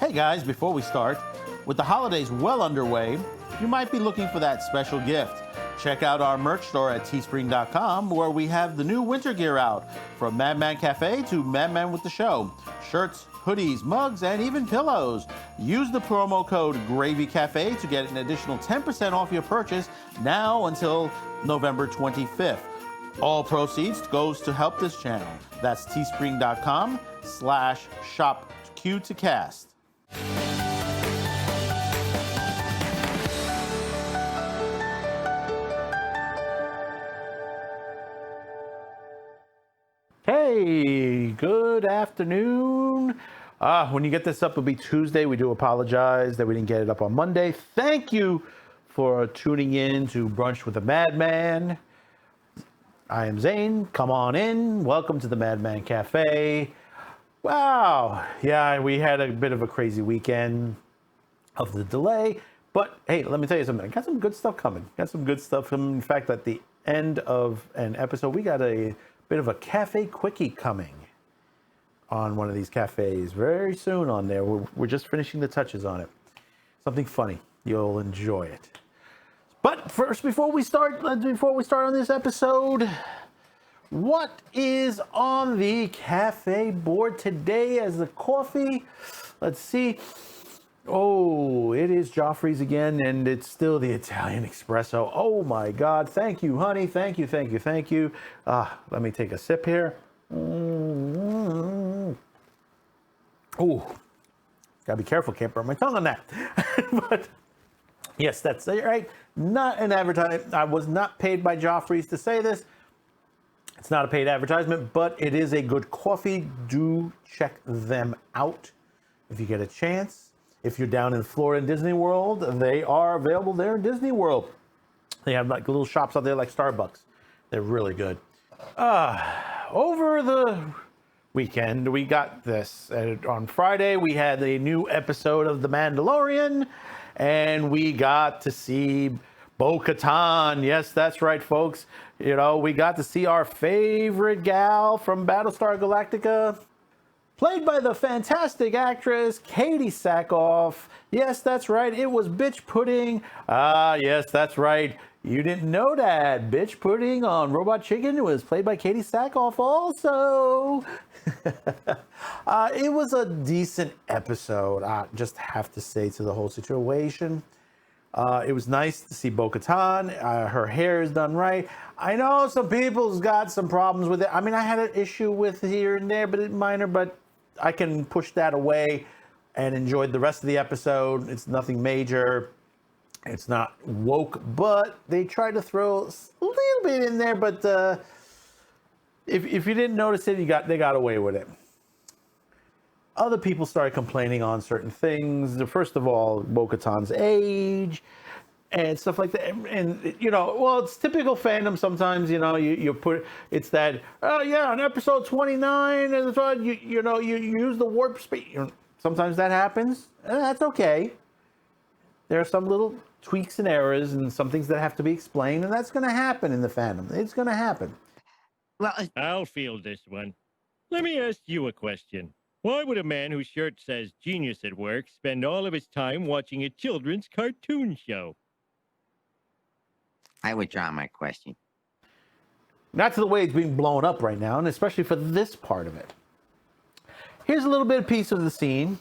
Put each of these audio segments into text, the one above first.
Hey guys, before we start, with the holidays well underway, you might be looking for that special gift. Check out our merch store at teespring.com, where we have the new winter gear out, from Madman Cafe to Madman with the Show. Shirts, hoodies, mugs, and even pillows. Use the promo code GravyCafe to get an additional 10% off your purchase now until November 25th. All proceeds goes to help this channel. That's teespring.com/shop-Q2cast. Hey, good afternoon. When you get this up, it'll be Tuesday. We do apologize that we didn't get it up on Monday. Thank you for tuning in to Brunch with the Madman. I am Zane. Come on in. Welcome to the Madman Cafe. Wow. Yeah, we had a bit of a crazy weekend of the delay. But hey, let me tell you something. I got some good stuff coming. In fact, at the end of an episode, we got a bit of a cafe quickie coming on one of these cafes very soon on there. We're just finishing the touches on it. Something funny. You'll enjoy it. But first, before we start on this episode, what is on the cafe board today as the coffee? Let's see. Oh, it is Joffrey's again, and it's still the Italian espresso. Oh my God. Thank you, honey. Thank you. Let me take a sip here. Oh, gotta be careful. Can't burn my tongue on that. But yes, that's right. Not an advertisement. I was not paid by Joffrey's to say this. It's not a paid advertisement, but it is a good coffee. Do check them out if you get a chance. If you're down in Florida and Disney World, they are available there in Disney World. They have like little shops out there like Starbucks. They're really good. Over the weekend, we got this. On Friday, we had a new episode of The Mandolorian, and we got to see bo-katan. Yes, that's right, folks. You know, we got to see our favorite gal from Battlestar Galactica, played by the fantastic actress Katie Sackhoff. Yes, that's right. It was Bitch Pudding. Yes, that's right. You didn't know that. Bitch Pudding on Robot Chicken was played by Katie Sackhoff also. It was a decent episode, I just have to say, to the whole situation. It was nice to see bo-katan. Her hair is done right. I know some people's got some problems with it. I mean, I had an issue with here and there, but it's minor, but I can push that away and enjoy the rest of the episode. It's nothing major. It's not woke, but they tried to throw a little bit in there. But if you didn't notice it, they got away with it. Other people started complaining on certain things. First of all, bo-katan's age and stuff like that. And you know, well, it's typical fandom. Sometimes, you know, you put it's that, oh yeah, on episode 29, and you use the warp speed. You know, sometimes that happens, and that's okay. There are some little tweaks and errors and some things that have to be explained, and that's going to happen in the fandom. It's going to happen. Well, I'll field this one. Let me ask you a question. Why would a man whose shirt says genius at work spend all of his time watching a children's cartoon show? I withdraw my question. Not to the way it's being blown up right now, and especially for this part of it. Here's a little bit of piece of the scene.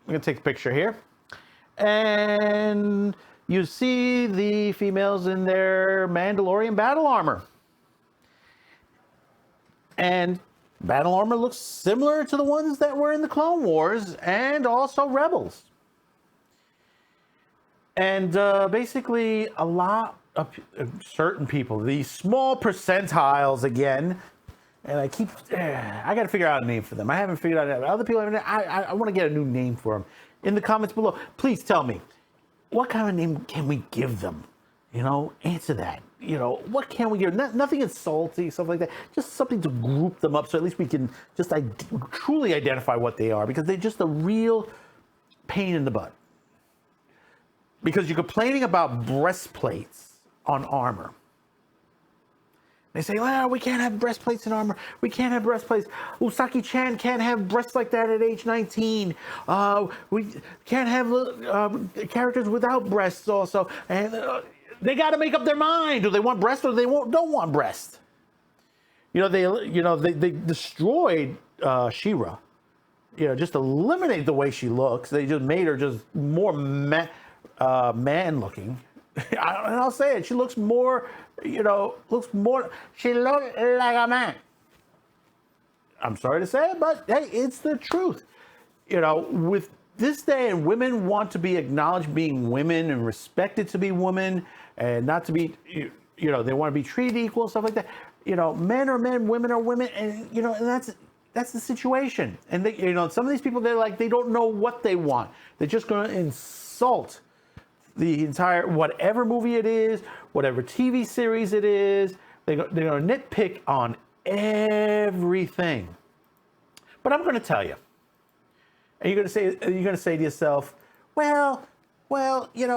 I'm going to take a picture here. And you see the females in their Mandalorian battle armor. And battle armor looks similar to the ones that were in the Clone Wars and also Rebels. And basically a lot of certain people, these small percentiles again, and I got to figure out a name for them. I haven't figured out other people. I want to get a new name for them. In the comments below, please tell me, what kind of name can we give them? You know, answer that. You know, what can we give? Nothing insulting, stuff like that. Just something to group them up so at least we can just truly identify what they are, because they're just a real pain in the butt. Because you're complaining about breastplates on armor. They say, well, we can't have breastplates in armor. We can't have breastplates. Usagi-chan can't have breasts like that at age 19. We can't have characters without breasts also. And they got to make up their mind. Do they want breasts or don't want breasts? They destroyed She-Ra. Just eliminate the way she looks. They just made her just more man looking. And I'll say it. She looks more, she looks like a man. I'm sorry to say it, but hey, it's the truth. With this day and women want to be acknowledged being women and respected to be women and not to be, they want to be treated equal, stuff like that. Men are men, women are women. And, and that's the situation. And they, some of these people, they don't know what they want. They're just going to insult the entire, whatever movie it is, whatever TV series it is. They're going to nitpick on everything. But I'm going to tell you, and you're going to say to yourself, well,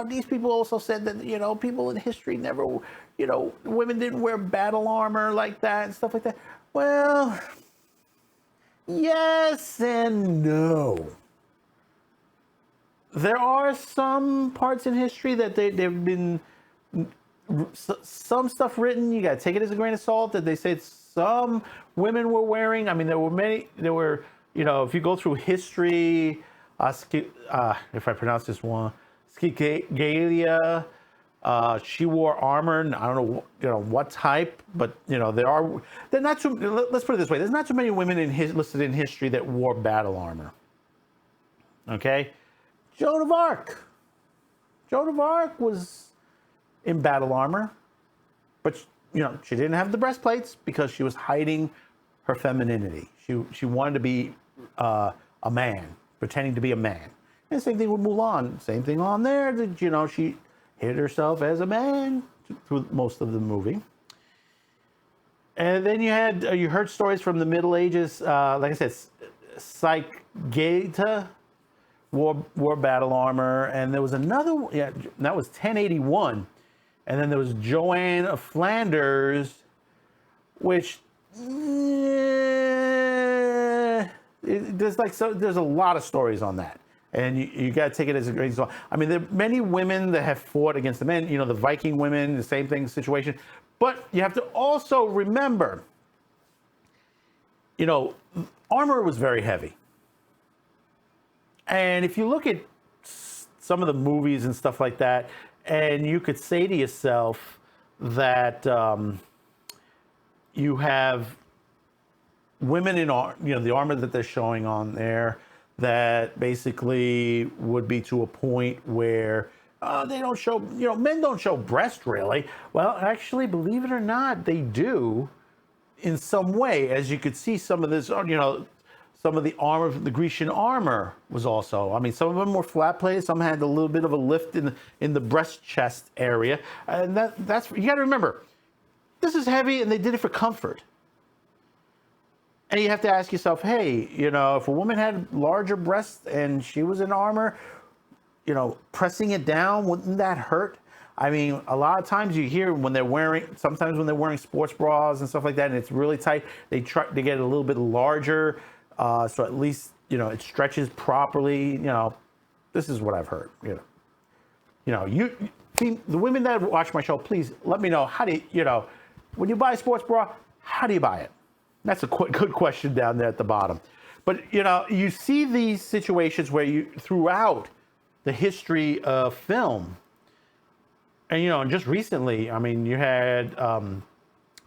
these people also said that, people in history never, women didn't wear battle armor like that and stuff like that. Well, yes and no. There are some parts in history that they've been some stuff written. You got to take it as a grain of salt that they said some women were wearing. I mean, there were, if you go through history, if I pronounce this one, Skigalia, she wore armor. And I don't know, what type, but they're not too. Let's put it this way: there's not too many women listed in history that wore battle armor. Okay. Joan of Arc. Joan of Arc was in battle armor, but she didn't have the breastplates because she was hiding her femininity. She wanted to be a man, pretending to be a man. And same thing with Mulan. Same thing on there. That she hid herself as a man through most of the movie. And then you heard stories from the Middle Ages. Like I said, Psycheta wore battle armor, and there was another, that was 1081, and then there was Joanne of Flanders, which there's a lot of stories on that, and you got to take it as a great story. I mean, there are many women that have fought against the men, the Viking women, the same thing situation, but you have to also remember, armor was very heavy. And if you look at some of the movies and stuff like that, and you could say to yourself that you have women in the armor that they're showing on there that basically would be to a point where they don't show, men don't show breast really. Well, actually, believe it or not, they do in some way. As you could see, some of this, some of the armor, the Grecian armor was also, I mean, some of them were flat plated, some had a little bit of a lift in the breast chest area. And that's, you got to remember, this is heavy and they did it for comfort. And you have to ask yourself, hey, if a woman had larger breasts and she was in armor, pressing it down, wouldn't that hurt? I mean, a lot of times you hear sometimes when they're wearing sports bras and stuff like that, and it's really tight, they try to get it a little bit larger. So at least, it stretches properly. This is what I've heard. You the women that watch my show, please let me know, how do you, when you buy a sports bra, how do you buy it? That's a good question down there at the bottom. But, you see these situations where throughout the history of film, and, just recently, I mean, you had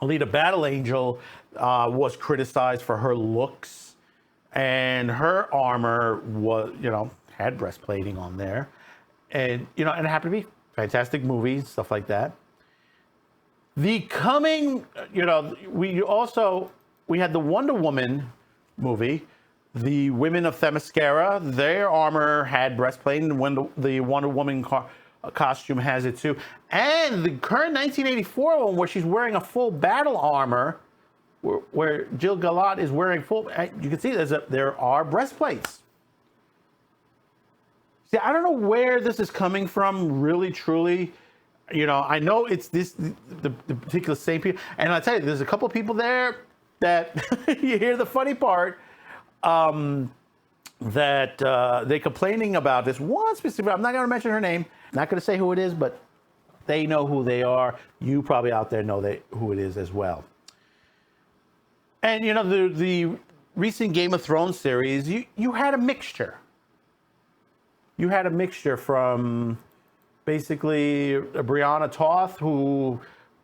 Alita Battle Angel was criticized for her looks. And her armor was, had breastplating on there. And, and it happened to be fantastic movies, stuff like that. The coming, we had the Wonder Woman movie. The women of Themyscira, their armor had breastplate, and the Wonder Woman costume has it too. And the current 1984 one, where she's wearing a full battle armor, where Jill Galad is wearing full, you can see there are breastplates. See, I don't know where this is coming from, really, truly. You know, I know it's the particular same people, and I tell you, there's a couple of people there that you hear the funny part, that they're complaining about this one specific. I'm not going to mention her name. Not going to say who it is, but they know who they are. You probably out there know who it is as well. And you know, the recent Game of Thrones series, you had a mixture. You had a mixture from basically Brianna Toth, who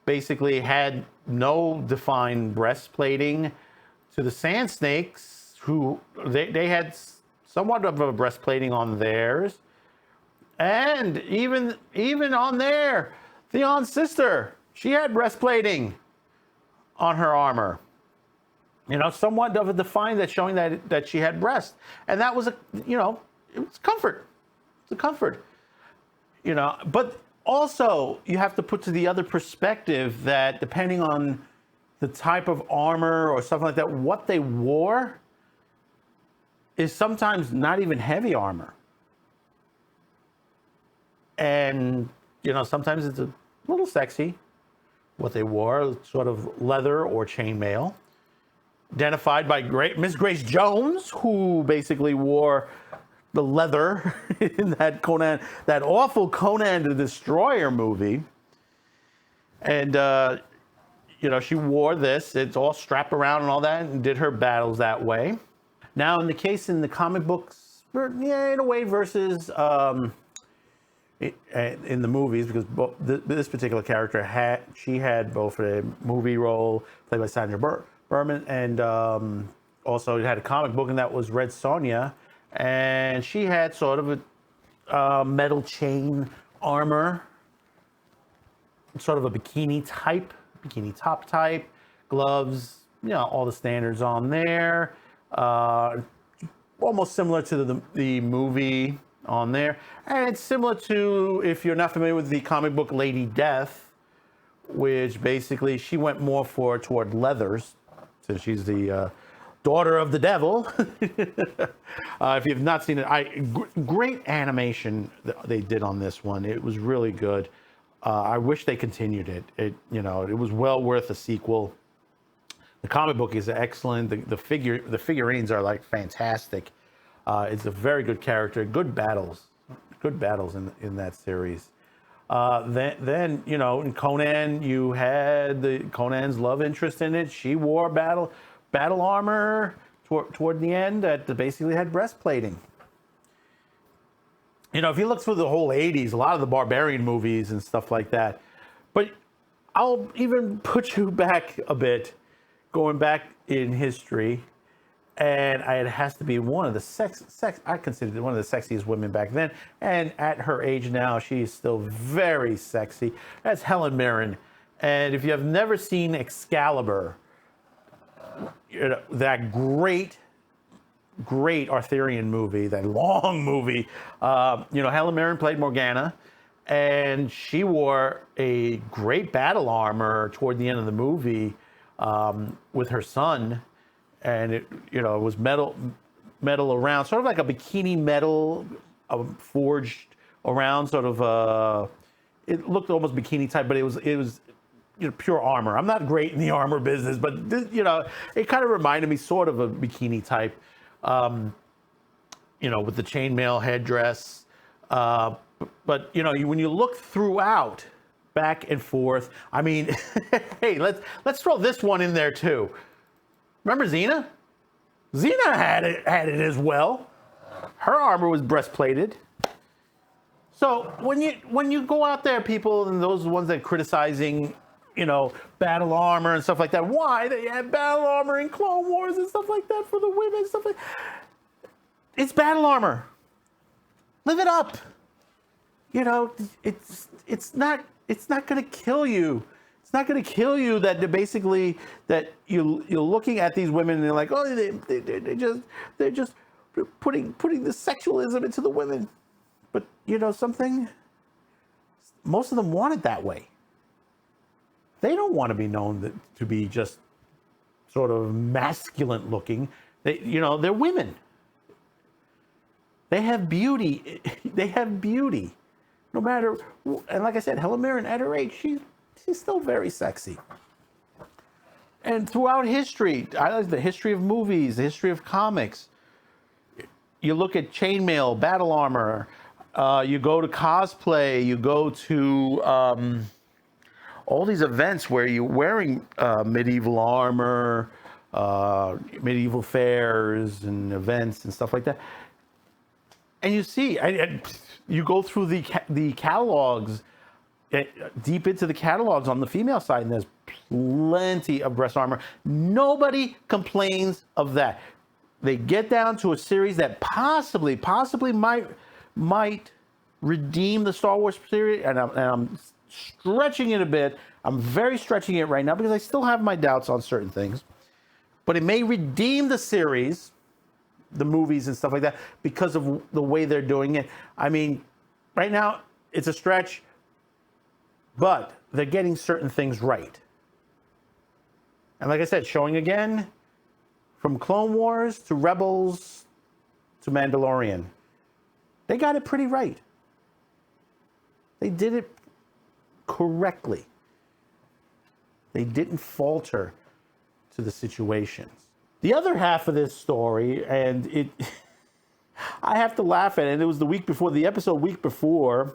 basically had no defined breastplating, to the Sand Snakes, who they had somewhat of a breastplating on theirs, and even on there, Theon's sister, she had breastplating on her armor. You know, somewhat of a defined, that showing that she had breasts, and that was it was comfort. It's a comfort. You know, but also you have to put to the other perspective that depending on the type of armor or something like that, what they wore is sometimes not even heavy armor. And, you know, sometimes it's a little sexy what they wore, sort of leather or chainmail. Identified by Miss Grace Jones, who basically wore the leather in that awful Conan the Destroyer movie. And, you know, she wore this. It's all strapped around and all that, and did her battles that way. Now, in the comic books, yeah, in a way, versus in the movies, because this particular character had both a movie role played by Sandra Berman, and also had a comic book, and that was Red Sonja. And she had sort of a metal chain armor, sort of a bikini top type, gloves, you know, all the standards on there. Almost similar to the movie on there. And it's similar to, if you're not familiar with the comic book Lady Death, which basically she went more toward leathers, since she's the daughter of the devil. If you've not seen it, great animation they did on this one. It was really good. I wish they continued it. It was well worth a sequel. The comic book is excellent. The figurines are like fantastic. It's a very good character. Good battles in that series. Then you know, in Conan, you had Conan's love interest in it. She wore battle armor toward the end that basically had breastplating. You know, if you look through the whole 80s, a lot of the barbarian movies and stuff like that. But I'll even put you back a bit, going back in history, and it has to be one of the I considered one of the sexiest women back then, and at her age now, she is still very sexy. That's Helen Mirren. And if you have never seen Excalibur, you know, that great Arthurian movie, that long movie, you know, Helen Mirren played Morgana, and she wore a great battle armor toward the end of the movie with her son, and it was metal around, sort of like a bikini metal forged around, sort of it looked almost bikini type, but it was pure armor. I'm not great in the armor business, but this, it kind of reminded me sort of a bikini type, with the chainmail headdress. But when you look throughout, back and forth, I mean, hey, let's throw this one in there too. Remember Xena? Xena had it as well. Her armor was breastplated. So when you go out there, people, and those ones that are criticizing, battle armor and stuff like that, why they had battle armor in Clone Wars and stuff like that for the women and stuff like that. It's battle armor. Live it up. It's not going to kill you. It's not going to kill you that that you're looking at these women and they're like, oh, they're just putting the sexualism into the women. But something, most of them want it that way. They don't want to be known to be just sort of masculine looking. They're women. They have beauty. They have beauty. no matter, and like I said, Helen Mirren at her age, she's still very sexy. And throughout history, I like the history of movies, the history of comics. You look at chainmail, battle armor, you go to cosplay, you go to all these events where you're wearing medieval armor, medieval fairs and events and stuff like that. And you see, you go through the catalogs, deep into the catalogs on the female side, and there's plenty of breast armor. Nobody complains of that. They get down to a series that possibly might redeem the Star Wars series, and I'm stretching it a bit. I'm very stretching it right now because I still have my doubts on certain things. But it may redeem the series, the movies and stuff like that, because of the way they're doing it. I mean, right now, it's a stretch, but they're getting certain things right. And like I said, showing again, from Clone Wars to Rebels to Mandalorian, they got it pretty right. They did it correctly. They didn't falter to the situations. The other half of this story, and I have to laugh at it, it was the week before,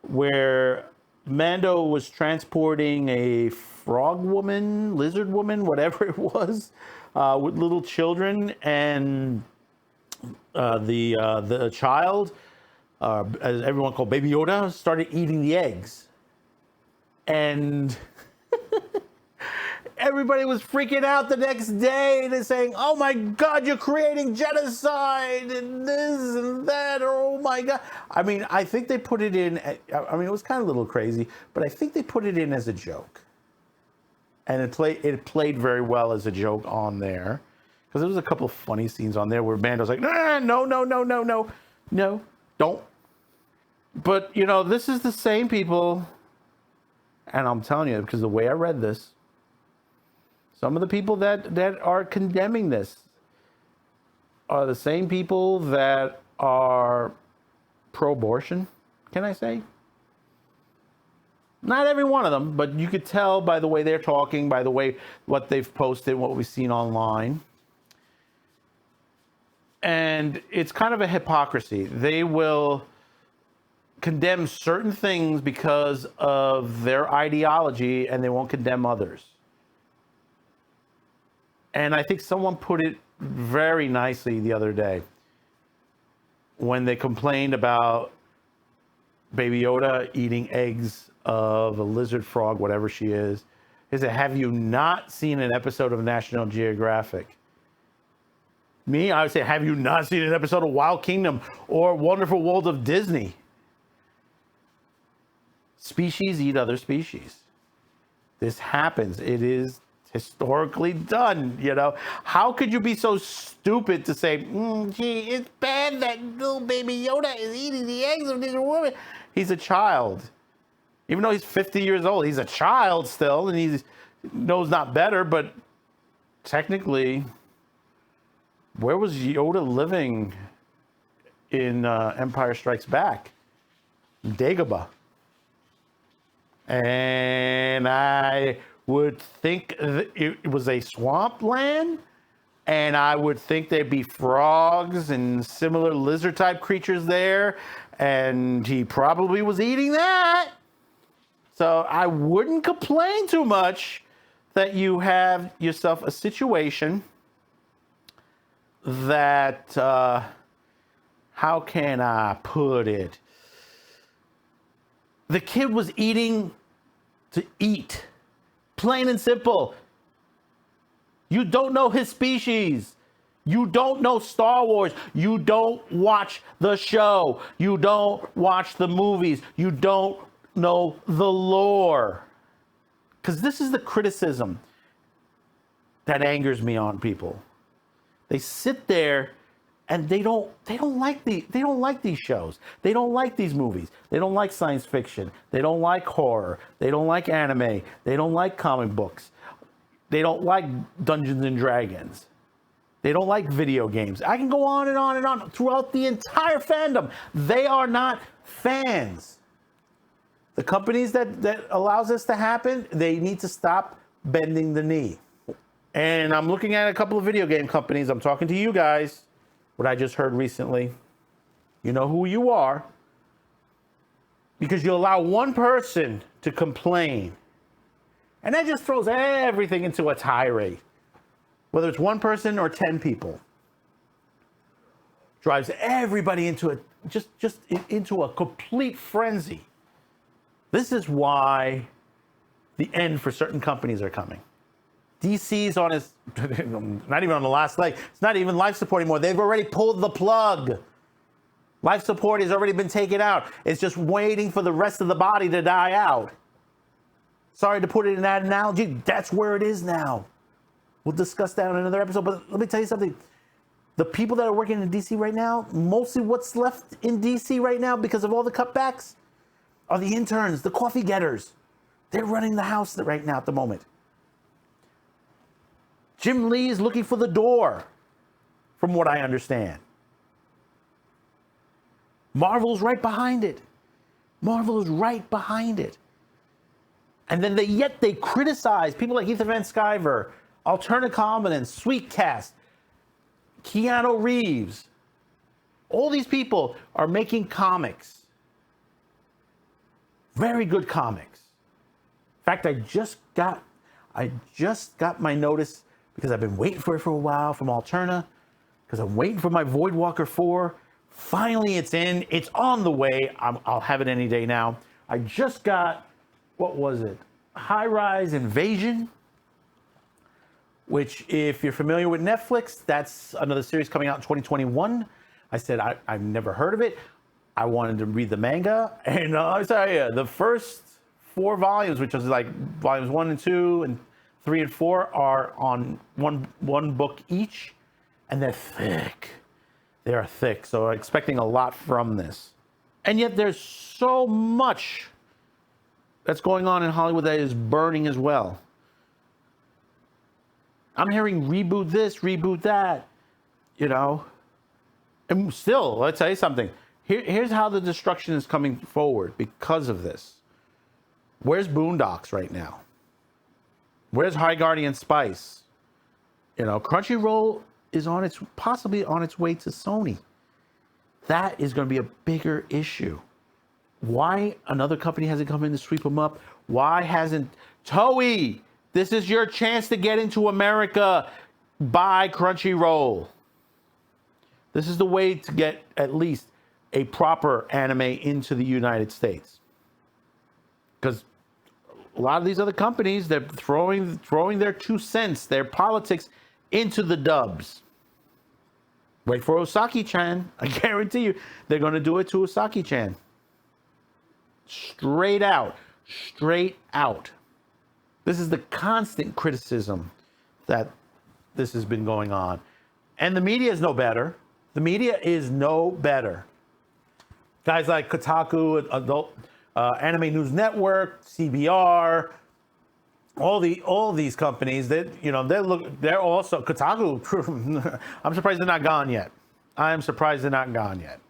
where Mando was transporting a frog woman, lizard woman, whatever it was, with little children, and the child, as everyone called Baby Yoda, started eating the eggs. And everybody was freaking out the next day. They're saying, oh my God, you're creating genocide and this and that. Oh my God. I mean, I think they put it in, I mean, it was kind of a little crazy, but I think they put it in as a joke. And it played very well as a joke on there. Because there was a couple of funny scenes on there where Mando's like, no, don't. But, you know, this is the same people, and I'm telling you, because the way I read this, some of the people that are condemning this are the same people that are pro-abortion, can I say? Not every one of them, but you could tell by the way they're talking, by the way what they've posted, what we've seen online. And it's kind of a hypocrisy. They will condemn certain things because of their ideology, and they won't condemn others. And I think someone put it very nicely the other day when they complained about Baby Yoda eating eggs of a lizard frog, whatever she is. They said, have you not seen an episode of National Geographic? Me, I would say, have you not seen an episode of Wild Kingdom or Wonderful World of Disney? Species eat other species. This happens. It is historically done, you know. How could you be so stupid to say, gee, it's bad that little Baby Yoda is eating the eggs of this woman? He's a child. Even though he's 50 years old, he's a child still, and he knows not better, but technically, where was Yoda living in Empire Strikes Back? Dagobah. And I would think it was a swampland, and I would think there'd be frogs and similar lizard-type creatures there, and he probably was eating that. So I wouldn't complain too much that you have yourself a situation that, how can I put it? The kid was eating to eat. Plain and simple. You don't know his species. You don't know Star Wars. You don't watch the show. You don't watch the movies. You don't know the lore. Because this is the criticism that angers me on people. They sit there and they don't like these shows. They don't like these movies. They don't like science fiction. They don't like horror. They don't like anime. They don't like comic books. They don't like Dungeons and Dragons. They don't like video games. I can go on and on and on throughout the entire fandom. They are not fans. The companies that allows this to happen, they need to stop bending the knee. And I'm looking at a couple of video game companies. I'm talking to you guys, what I just heard recently. You know who you are. Because you allow one person to complain. And that just throws everything into a tirade. Whether it's one person or 10 people. Drives everybody into a just into a complete frenzy. This is why the end for certain companies are coming. DC's on his, not even on the last leg. It's not even life support anymore. They've already pulled the plug. Life support has already been taken out. It's just waiting for the rest of the body to die out. Sorry to put it in that analogy. That's where it is now. We'll discuss that in another episode. But let me tell you something. The people that are working in DC right now, mostly what's left in DC right now because of all the cutbacks are the interns, the coffee getters. They're running the house right now at the moment. Jim Lee is looking for the door, from what I understand. Marvel's right behind it. Marvel is right behind it. And then yet they criticize people like Ethan Van Sciver, Alterna Commons, Sweetcast, Keanu Reeves. All these people are making comics. Very good comics. In fact, I just got my notice because I've been waiting for it for a while from Alterna, because I'm waiting for my Voidwalker 4. Finally, it's in. It's on the way. I'll have it any day now. I just got, what was it? High Rise Invasion, which, if you're familiar with Netflix, that's another series coming out in 2021. I said I've never heard of it. I wanted to read the manga, and I'll tell you, the first 4 volumes, which was like volumes 1 and 2 and 3 and 4, are on one book each, and they're thick. They are thick, so I'm expecting a lot from this. And yet there's so much that's going on in Hollywood that is burning as well. I'm hearing reboot this, reboot that, you know. And still, let's tell you something. Here's how the destruction is coming forward because of this. Where's Boondocks right now? Where's High Guardian Spice? You know, Crunchyroll is possibly on its way to Sony. That is going to be a bigger issue. Why another company hasn't come in to sweep them up? Why hasn't Toei? This is your chance to get into America. Buy Crunchyroll. This is the way to get at least a proper anime into the United States. Because a lot of these other companies, they're throwing their 2 cents, their politics, into the dubs. Wait for Osaki-chan. I guarantee you, they're going to do it to Osaki-chan. Straight out. Straight out. This is the constant criticism that this has been going on. And the media is no better. The media is no better. Guys like Kotaku, Adult Anime News Network, CBR, all these companies that, you know, they're also Kotaku. I'm surprised they're not gone yet. I am surprised they're not gone yet.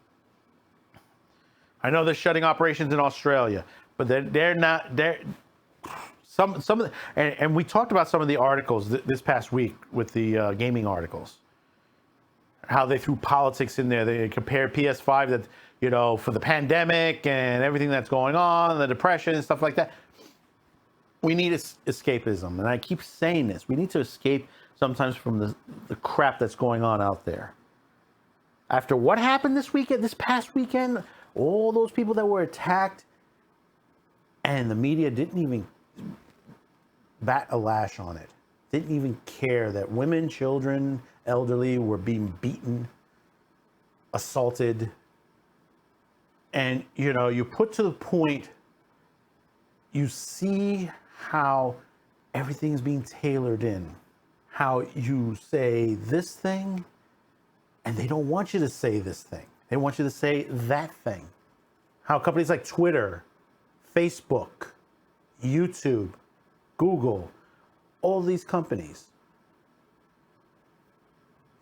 I know they're shutting operations in Australia, but they're not. Some of the, and we talked about some of the articles this past week with the gaming articles. How they threw politics in there. They compared PS5 that, you know, for the pandemic and everything that's going on, the depression and stuff like that. We need escapism, and I keep saying this. We need to escape sometimes from the crap that's going on out there. After what happened this past weekend, all those people that were attacked, and the media didn't even bat a lash on it. Didn't even care that women, children, elderly were being beaten, assaulted. And, you know, you put to the point, you see how everything is being tailored in. How you say this thing, and they don't want you to say this thing. They want you to say that thing. How companies like Twitter, Facebook, YouTube, Google, all these companies,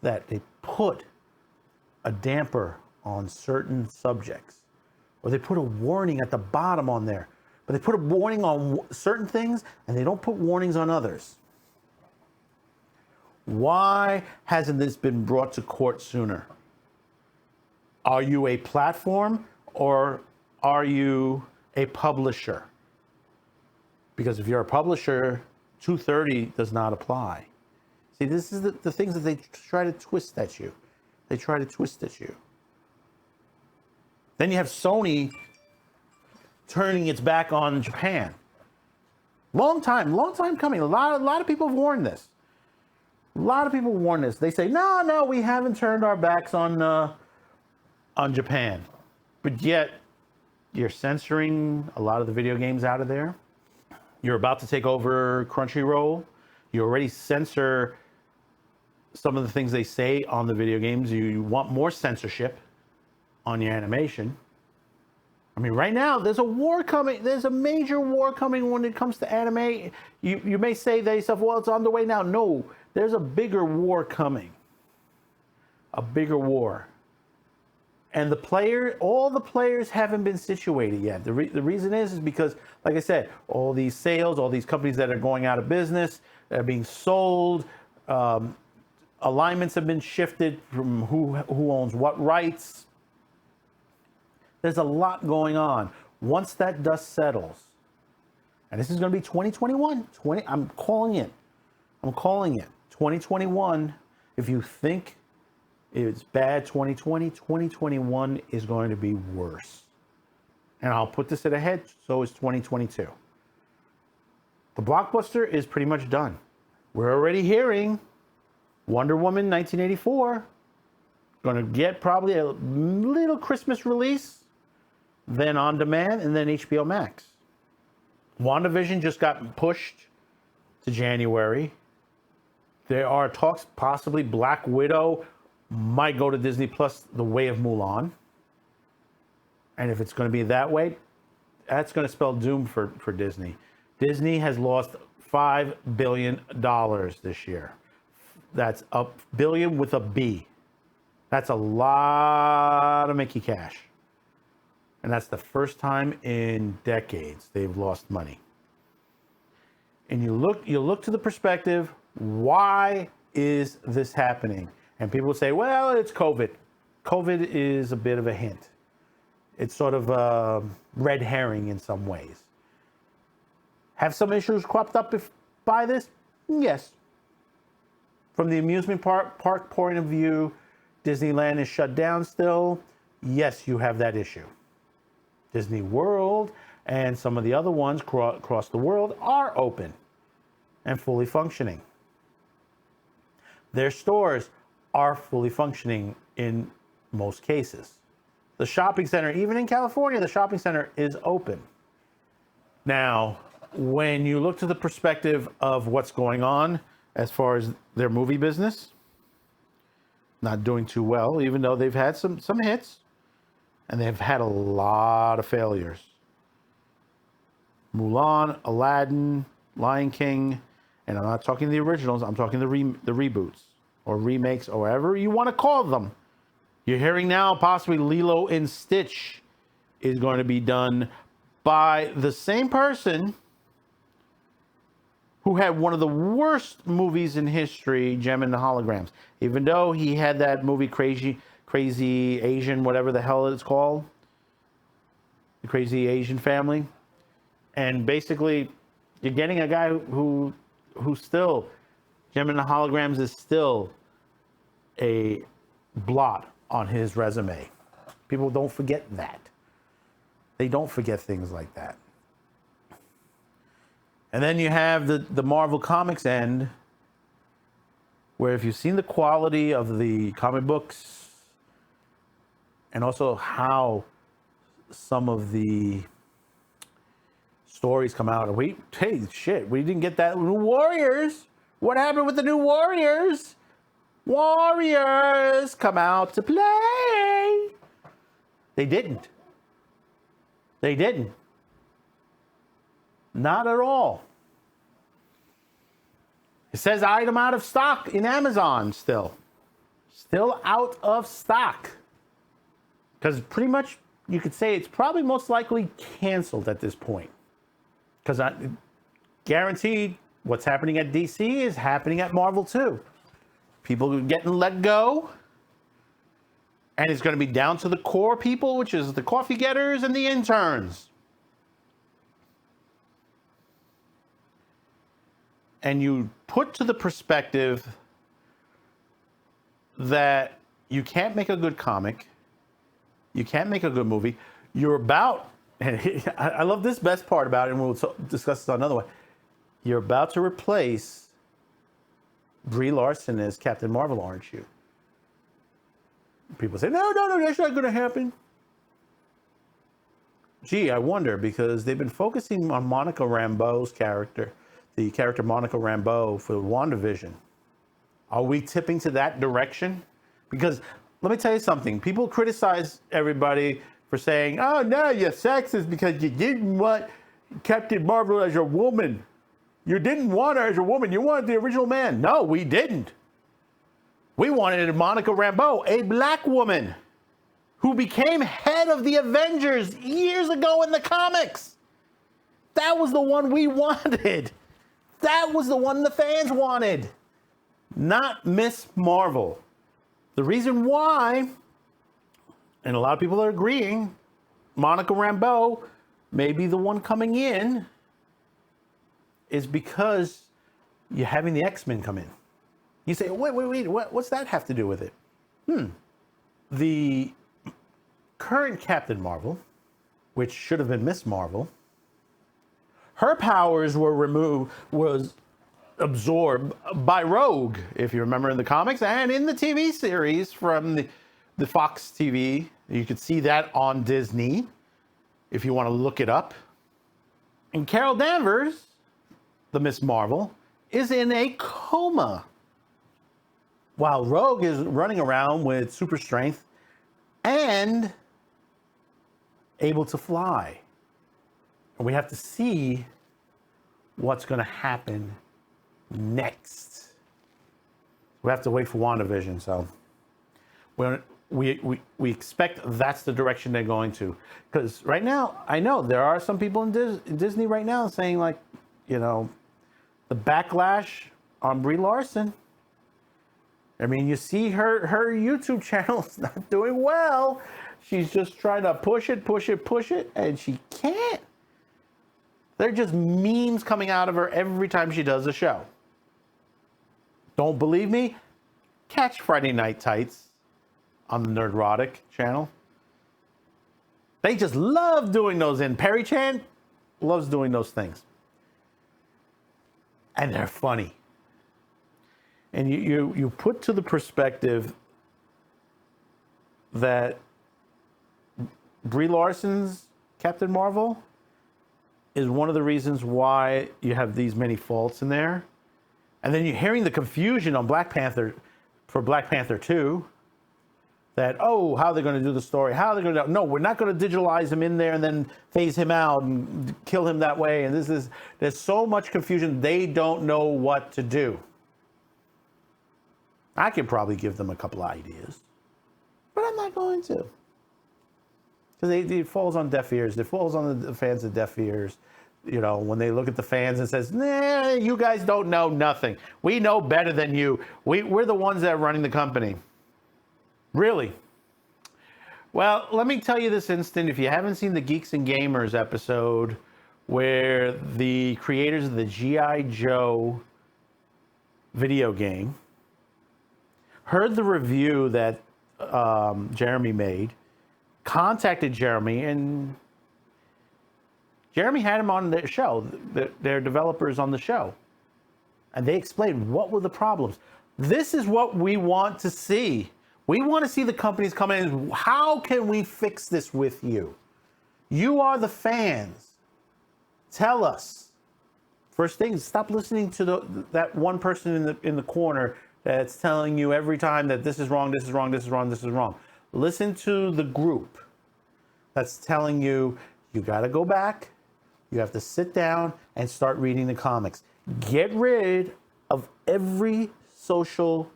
that they put a damper on certain subjects, or they put a warning at the bottom on there. But they put a warning on certain things and they don't put warnings on others. Why hasn't this been brought to court sooner? Are you a platform or are you a publisher? Because if you're a publisher, 230 does not apply. See, this is the things that they try to twist at you. They try to twist at you. Then you have Sony turning its back on Japan. Long time coming. A lot of people have warned this. A lot of people warn this. They say, no, we haven't turned our backs on Japan. But yet, you're censoring a lot of the video games out of there. You're about to take over Crunchyroll. You already censor some of the things they say on the video games. You want more censorship on your animation. I mean, right now, there's a war coming. There's a major war coming when it comes to anime. You may say to yourself, well, it's on the way now. No, there's a bigger war coming. A bigger war. And all the players haven't been situated yet. The reason is because, like I said, all these sales, all these companies that are going out of business, that are being sold, alignments have been shifted from who owns what rights. There's a lot going on. Once that dust settles, and this is going to be 2021. I'm calling it. 2021. If you think it's bad 2020, 2021 is going to be worse. And I'll put this at a head, so is 2022. The blockbuster is pretty much done. We're already hearing Wonder Woman 1984 going to get probably a little Christmas release, then on demand, and then HBO Max. WandaVision just got pushed to January. There are talks, possibly Black Widow might go to Disney Plus the way of Mulan. And if it's going to be that way, that's going to spell doom for Disney. Disney has lost $5 billion this year. That's a billion with a B. That's a lot of Mickey cash. And that's the first time in decades they've lost money. And you look to the perspective, why is this happening? And people say, well, it's COVID. COVID is a bit of a hint. It's sort of a red herring in some ways. Have some issues cropped up by this? Yes. From the amusement park point of view, Disneyland is shut down still. Yes, you have that issue. Disney World and some of the other ones across the world are open and fully functioning. Their stores are fully functioning in most cases. The shopping center, even in California, the shopping center is open. Now, when you look to the perspective of what's going on as far as their movie business, not doing too well, even though they've had some hits, and they've had a lot of failures. Mulan, Aladdin, Lion King, and I'm not talking the originals, I'm talking the reboots or remakes or whatever you want to call them. You're hearing now possibly Lilo and Stitch is going to be done by the same person who had one of the worst movies in history, Gem and the Holograms. Even though he had that movie Crazy Asian, whatever the hell it's called, the Crazy Asian Family. And basically, you're getting a guy who still, Gem and the Holograms is still a blot on his resume. People don't forget that. They don't forget things like that. And then you have the Marvel Comics end, where if you've seen the quality of the comic books and also how some of the stories come out, we didn't get that new Warriors. What happened with the new Warriors? Warriors come out to play. They didn't. Not at all. It says item out of stock in Amazon still. Still out of stock. Because pretty much you could say it's probably most likely canceled at this point. Because I guaranteed what's happening at DC is happening at Marvel too. People are getting let go. And it's going to be down to the core people, which is the coffee getters and the interns. And you put to the perspective that you can't make a good comic. You can't make a good movie. You're about, and I love this best part about it, and we'll discuss this on another one. You're about to replace Brie Larson as Captain Marvel, aren't you? People say, no, that's not going to happen. Gee, I wonder, because they've been focusing on Monica Rambeau's character, the character Monica Rambeau for WandaVision. Are we tipping to that direction? Because let me tell you something. People criticize everybody for saying, oh, no, you're sexist because you didn't want Captain Marvel as a woman. You didn't want her as a woman. You wanted the original man. No, we didn't. We wanted Monica Rambeau, a black woman who became head of the Avengers years ago in the comics. That was the one we wanted. That was the one the fans wanted. Not Miss Marvel. The reason why, and a lot of people are agreeing, Monica Rambeau may be the one coming in, is because you're having the X-Men come in. You say, wait, what's that have to do with it? The current Captain Marvel, which should have been Miss Marvel, her powers was absorbed by Rogue, if you remember in the comics, and in the TV series from the Fox TV. You could see that on Disney, if you want to look it up. And Carol Danvers, the Miss Marvel, is in a coma, while Rogue is running around with super strength and able to fly. And we have to see what's going to happen next. We have to wait for WandaVision, so we expect that's the direction they're going to. Because right now, I know there are some people in Disney right now saying, like, you know, the backlash on Brie Larson. I mean, you see her YouTube channel is not doing well. She's just trying to push it, and she can't. They're just memes coming out of her every time she does a show. Don't believe me? Catch Friday Night Tights on the Nerdrotic channel. They just love doing those, and Perry Chan loves doing those things. And they're funny. And you put to the perspective that Brie Larson's Captain Marvel is one of the reasons why you have these many faults in there. And then you're hearing the confusion on Black Panther, for Black Panther 2, that, oh, how they're going to do the story, how they're going to, no, we're not going to digitalize him in there and then phase him out and kill him that way. And there's so much confusion, they don't know what to do. I could probably give them a couple of ideas, but I'm not going to. Because it falls on deaf ears. It falls on the fans of deaf ears. You know, when they look at the fans and says, nah, you guys don't know nothing. We know better than you. We're the ones that are running the company. Really? Well, let me tell you this instant. If you haven't seen the Geeks and Gamers episode where the creators of the G.I. Joe video game heard the review that Jeremy made, contacted Jeremy, and Jeremy had him on their show, their developers on the show. And they explained what were the problems. This is what we want to see. We want to see the companies come in and how can we fix this with you? You are the fans. Tell us. First thing, stop listening to that one person in the corner that's telling you every time that this is wrong, this is wrong, this is wrong, this is wrong. Listen to the group that's telling you, you got to go back, you have to sit down and start reading the comics. Get rid of every social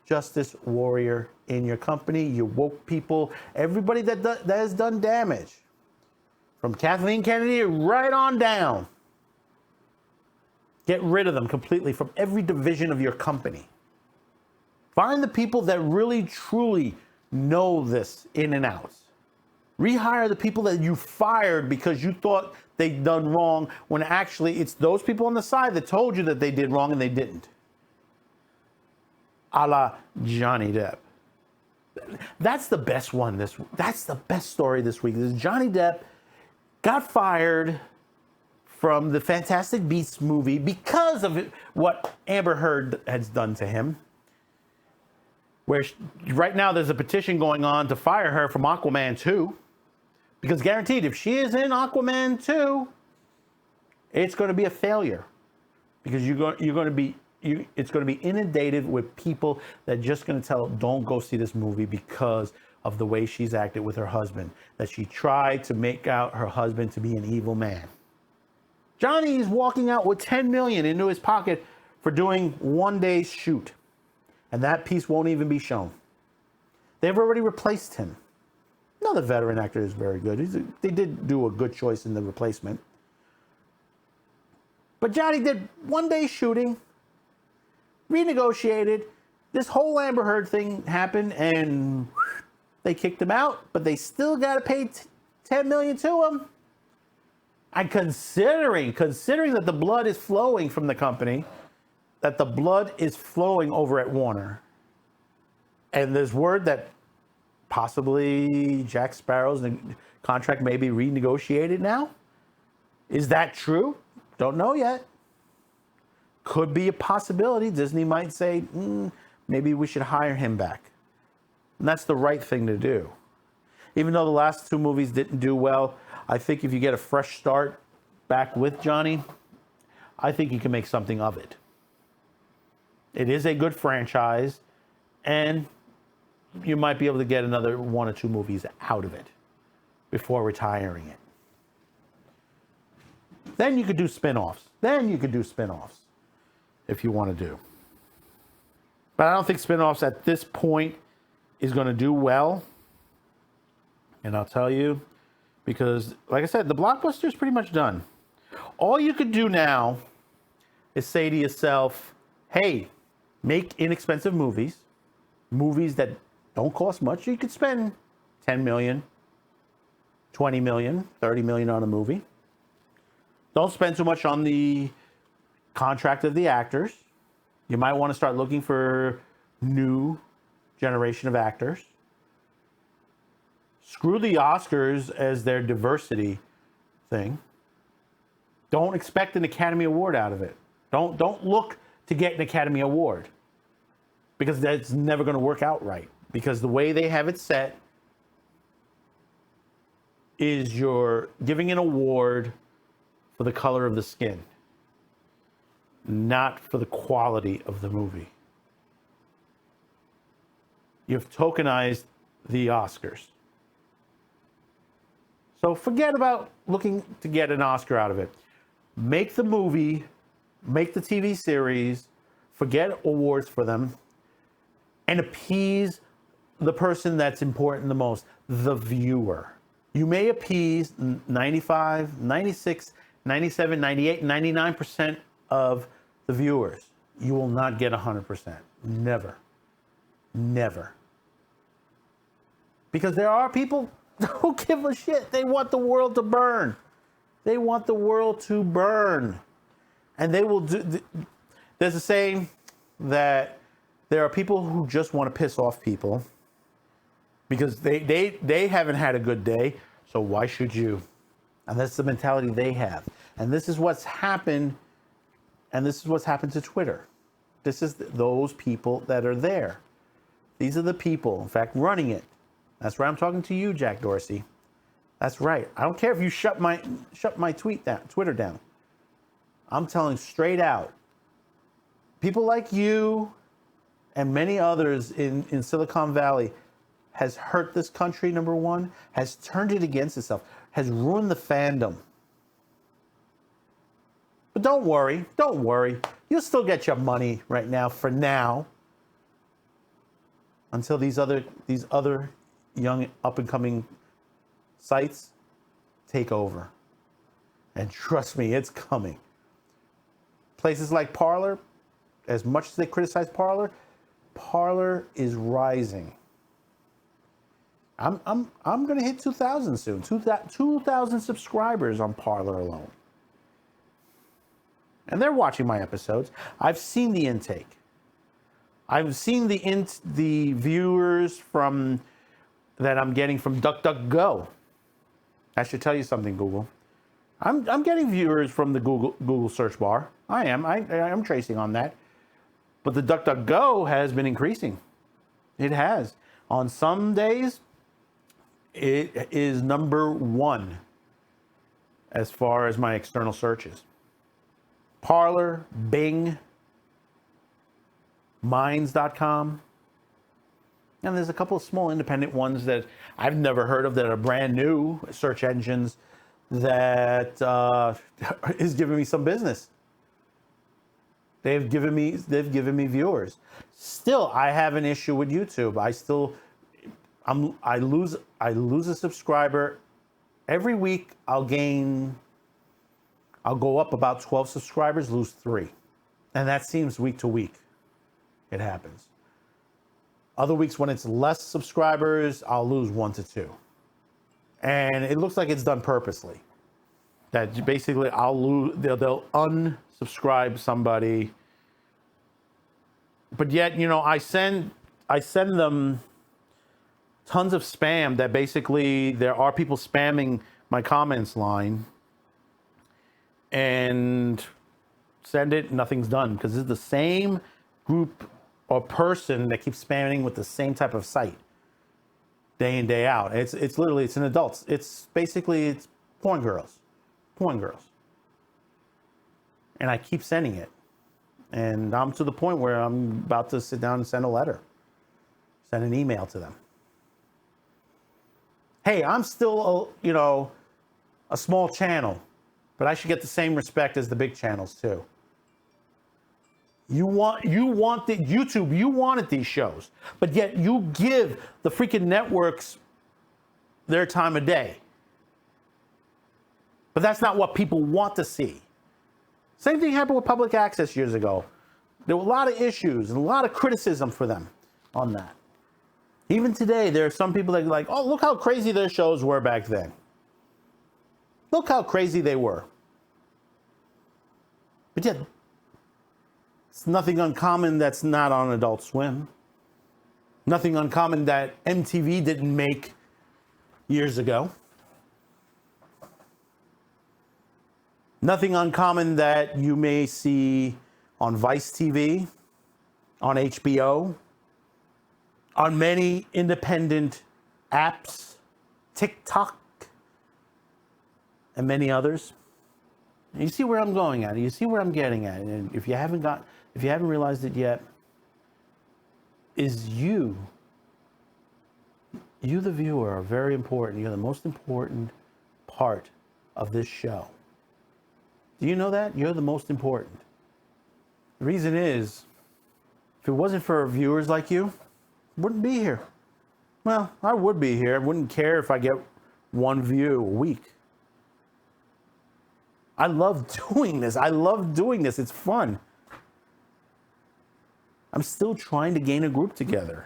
justice warrior in your company, your woke people, everybody that has done damage. From Kathleen Kennedy right on down. Get rid of them completely from every division of your company. Find the people that really, truly know this in and out. Rehire the people that you fired because you thought they'd done wrong, when actually it's those people on the side that told you that they did wrong and they didn't. A la Johnny Depp. That's the best one. That's the best story this week. This Johnny Depp got fired from the Fantastic Beasts movie because of what Amber Heard has done to him. Where right now there's a petition going on to fire her from Aquaman 2. Because guaranteed, if she is in Aquaman 2, it's going to be a failure. Because it's going to be inundated with people that are just going to tell, don't go see this movie because of the way she's acted with her husband. That she tried to make out her husband to be an evil man. Johnny's walking out with $10 million into his pocket for doing one day's shoot. And that piece won't even be shown. They've already replaced him. Another veteran actor is very good. They did do a good choice in the replacement. But Johnny did one day shooting, renegotiated. This whole Amber Heard thing happened, and they kicked him out. But they still got to pay $10 million to him. And considering that the blood is flowing from the company, that the blood is flowing over at Warner, and there's word that possibly Jack Sparrow's contract may be renegotiated now. Is that true? Don't know yet. Could be a possibility. Disney might say, maybe we should hire him back. And that's the right thing to do. Even though the last two movies didn't do well, I think if you get a fresh start back with Johnny, I think you can make something of it. It is a good franchise, and you might be able to get another one or two movies out of it before retiring it. Then you could do spin-offs. If you want to do. But I don't think spin-offs at this point is going to do well. And I'll tell you, because like I said, the blockbuster is pretty much done. All you could do now is say to yourself, hey, make inexpensive movies that don't cost much. You could spend $10 million, $20 million, $30 million on a movie. Don't spend too much on the contract of the actors. You might want to start looking for new generation of actors. Screw the Oscars as their diversity thing. Don't expect an Academy Award out of it. Don't look to get an Academy Award, because that's never going to work out right. Because the way they have it set is you're giving an award for the color of the skin, not for the quality of the movie. You've tokenized the Oscars. So forget about looking to get an Oscar out of it. Make the movie, make the TV series, forget awards for them, and appease the person that's important the most, the viewer. You may appease 95, 96, 97, 98, 99% of the viewers. You will not get 100%. Never. Never. Because there are people who give a shit. They want the world to burn. They want the world to burn. And they will do... There's a saying that there are people who just want to piss off people because they haven't had a good day, so why should you? And that's the mentality they have. And this is what's happened, and this is what's happened to Twitter. This is those people that are there. These are the people, in fact, running it. That's right, I'm talking to you, Jack Dorsey. That's right. I don't care if you shut my Twitter down. I'm telling straight out. People like you and many others in Silicon Valley has hurt this country, number one, has turned it against itself, has ruined the fandom. But don't worry. You'll still get your money right now, for now, until these other young up-and-coming sites take over. And trust me, it's coming. Places like Parler, as much as they criticize Parler, Parler is rising. I'm going to hit 2,000 soon. 2,000 subscribers on Parler alone. And they're watching my episodes. I've seen the intake. I've seen the viewers from that I'm getting from DuckDuckGo. I should tell you something, Google. I'm getting viewers from the Google search bar. I am tracing on that. But the DuckDuckGo has been increasing. It has. On some days, it is number one as far as my external searches. Parler, Bing, Minds.com. And there's a couple of small independent ones that I've never heard of that are brand new search engines that is giving me some business. They've given me viewers. Still, I have an issue with YouTube. I lose a subscriber every week. I'll go up about 12 subscribers, lose 3. And that seems week to week. It happens. Other weeks when it's less subscribers, I'll lose 1 to 2. And it looks like it's done purposely. That basically they'll unsubscribe somebody. But yet, I send them tons of spam that basically there are people spamming my comments line and send it, nothing's done because it's the same group or person that keeps spamming with the same type of site day in, day out. It's literally, it's an adults. It's basically porn girls. And I keep sending it. And I'm to the point where I'm about to sit down and send a letter, send an email to them. Hey, I'm still, a small channel, but I should get the same respect as the big channels too. You wanted YouTube, you wanted these shows, but yet you give the freaking networks their time of day. But that's not what people want to see. Same thing happened with public access years ago. There were a lot of issues and a lot of criticism for them on that. Even today, there are some people that are like, oh, look how crazy their shows were back then. Look how crazy they were. But yet, it's nothing uncommon that's not on Adult Swim. Nothing uncommon that MTV didn't make years ago. Nothing uncommon that you may see on Vice TV, on HBO, on many independent apps, TikTok, and many others. You see where I'm going at. You see where I'm getting at. And if you haven't realized it yet, is you the viewer, are very important. You're the most important part of this show. Do you know that? You're the most important. The reason is, if it wasn't for viewers like you, I wouldn't be here. Well, I would be here. I wouldn't care if I get 1 view a week. I love doing this. It's fun. I'm still trying to gain a group together,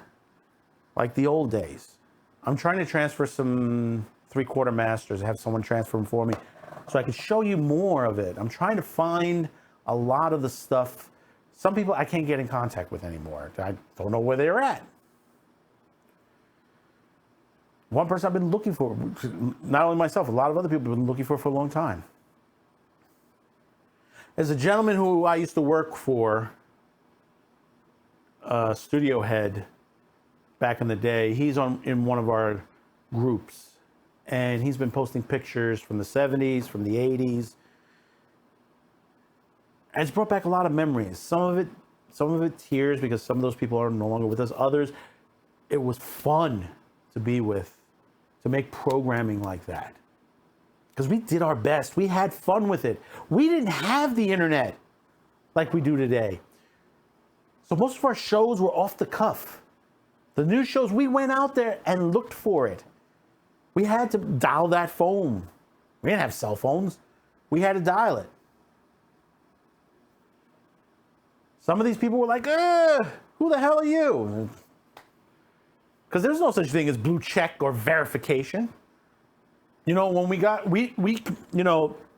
like the old days. I'm trying to transfer some 3/4 masters, have someone transfer them for me, so I can show you more of it. I'm trying to find a lot of the stuff. Some people I can't get in contact with anymore. I don't know where they're at. One person I've been looking for, not only myself, a lot of other people have been looking for a long time. There's a gentleman who I used to work for, studio head back in the day. He's in one of our groups. And he's been posting pictures from the 70s, from the 80s. And it's brought back a lot of memories. Some of it tears because some of those people are no longer with us. Others, it was fun to be with, to make programming like that. Because we did our best. We had fun with it. We didn't have the internet like we do today. So most of our shows were off the cuff. The new shows, we went out there and looked for it. We had to dial that phone. We didn't have cell phones. We had to dial it. Some of these people were like, who the hell are you? Because there's no such thing as blue check or verification. You know, when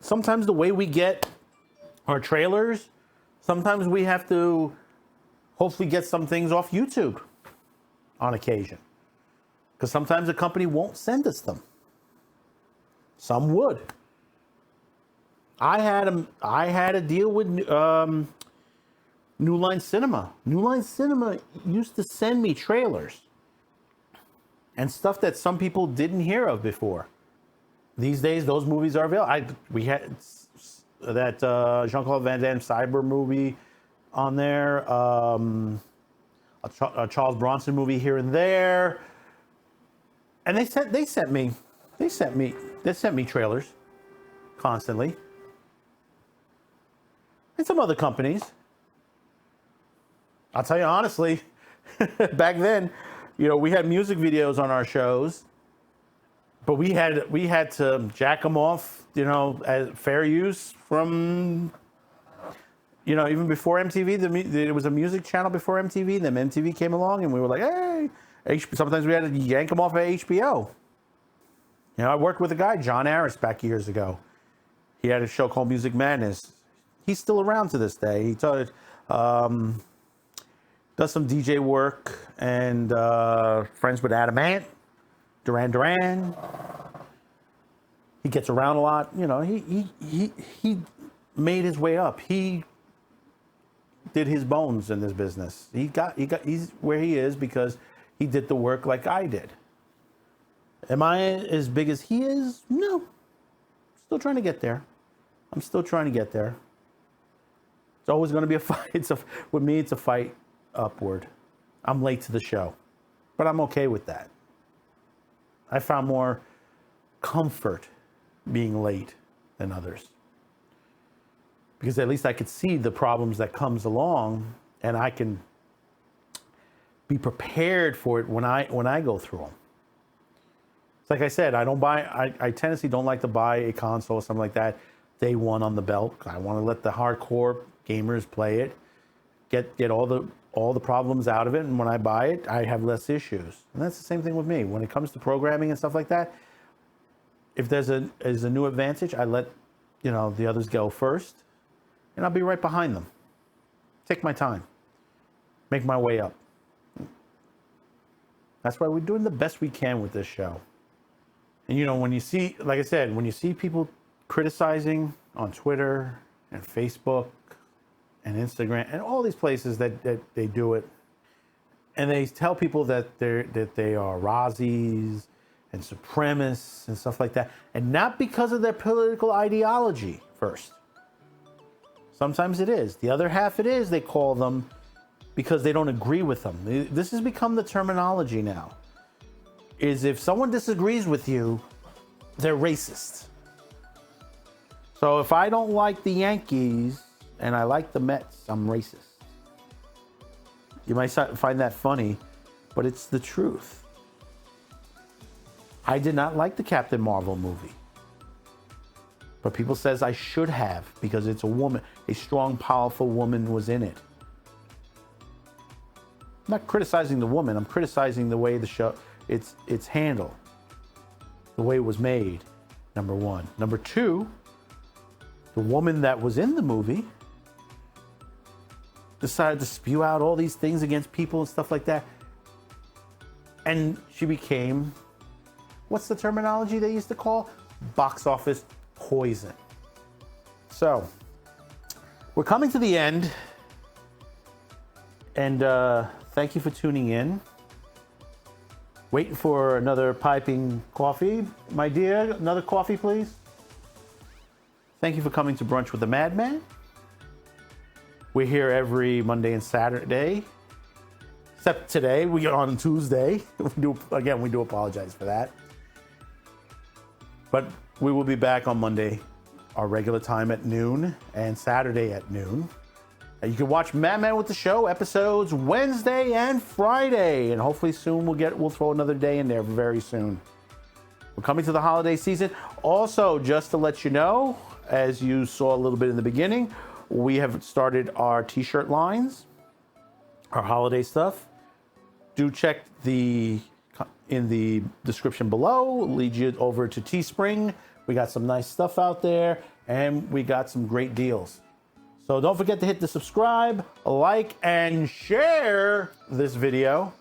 sometimes the way we get our trailers, sometimes we have to hopefully get some things off YouTube on occasion. Because sometimes the company won't send us them. Some would. I had a deal with New Line Cinema. New Line Cinema used to send me trailers and stuff that some people didn't hear of before. These days, those movies are available. We had that Jean-Claude Van Damme cyber movie on there, a Charles Bronson movie here and there, and they sent me trailers constantly, and some other companies. I'll tell you honestly, back then, we had music videos on our shows, but we had to jack them off, as fair use from, even before MTV. There was a music channel before MTV. Then MTV came along, and we were like, hey. Sometimes we had to yank them off of HBO. I worked with a guy, John Harris, back years ago. He had a show called Music Madness. He's still around to this day. He does some DJ work and friends with Adam Ant, Duran. He gets around a lot. He made his way up. He did his bones in this business. He's where he is because he did the work like I did. Am I as big as he is? No. Still trying to get there. I'm still trying to get there. It's always going to be a fight. With me, it's a fight upward. I'm late to the show, but I'm okay with that. I found more comfort being late than others, because at least I could see the problems that comes along, and I can be prepared for it when I go through them. It's like I said, I tendency don't like to buy a console or something like that day one on the belt. I want to let the hardcore gamers play it, get all the problems out of it, and when I buy it, I have less issues. And that's the same thing with me. When it comes to programming and stuff like that, if there's a new advantage, I let the others go first, and I'll be right behind them. Take my time, make my way up. That's why we're doing the best we can with this show. And when you see, like I said, when you see people criticizing on Twitter and Facebook and Instagram and all these places that they do it, and they tell people that they are Razzies and supremacists and stuff like that, and not because of their political ideology first. Sometimes it is. The other half it is, they call them because they don't agree with them. This has become the terminology now. Is if someone disagrees with you, they're racist. So if I don't like the Yankees and I like the Mets, I'm racist. You might find that funny, but it's the truth. I did not like the Captain Marvel movie, but people says I should have because it's a woman, a strong, powerful woman was in it. I'm not criticizing the woman. I'm criticizing the way the show, it's handled, the way it was made, number one. Number two, the woman that was in the movie decided to spew out all these things against people and stuff like that. And she became, what's the terminology they used to call? Box office poison. So, we're coming to the end. And thank you for tuning in. Waiting for another piping coffee. My dear, another coffee, please. Thank you for coming to Brunch with the Madman. We're here every Monday and Saturday. Except today, we are on Tuesday. We do apologize for that. But we will be back on Monday, our regular time at noon, and Saturday at noon. You can watch Madman with the Show episodes Wednesday and Friday, and hopefully soon we'll throw another day in there very soon. We're coming to the holiday season. Also, just to let you know, as you saw a little bit in the beginning, we have started our t-shirt lines, our holiday stuff. Do check in the description below, lead you over to Teespring. We got some nice stuff out there, and we got some great deals. So don't forget to hit the subscribe, like, and share this video.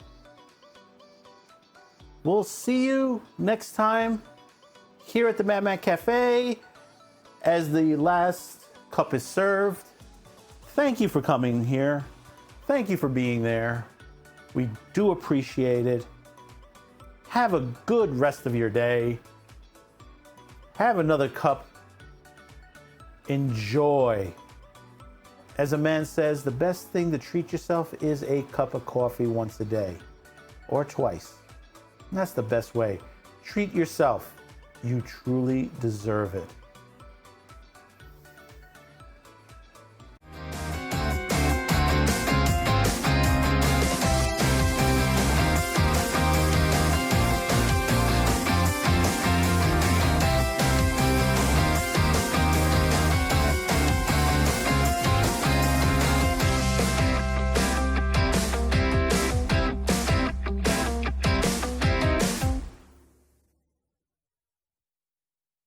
We'll see you next time here at the Mad Matt Cafe as the last cup is served. Thank you for coming here. Thank you for being there. We do appreciate it. Have a good rest of your day. Have another cup. Enjoy. As a man says, the best thing to treat yourself is a cup of coffee once a day or twice. And that's the best way. Treat yourself. You truly deserve it.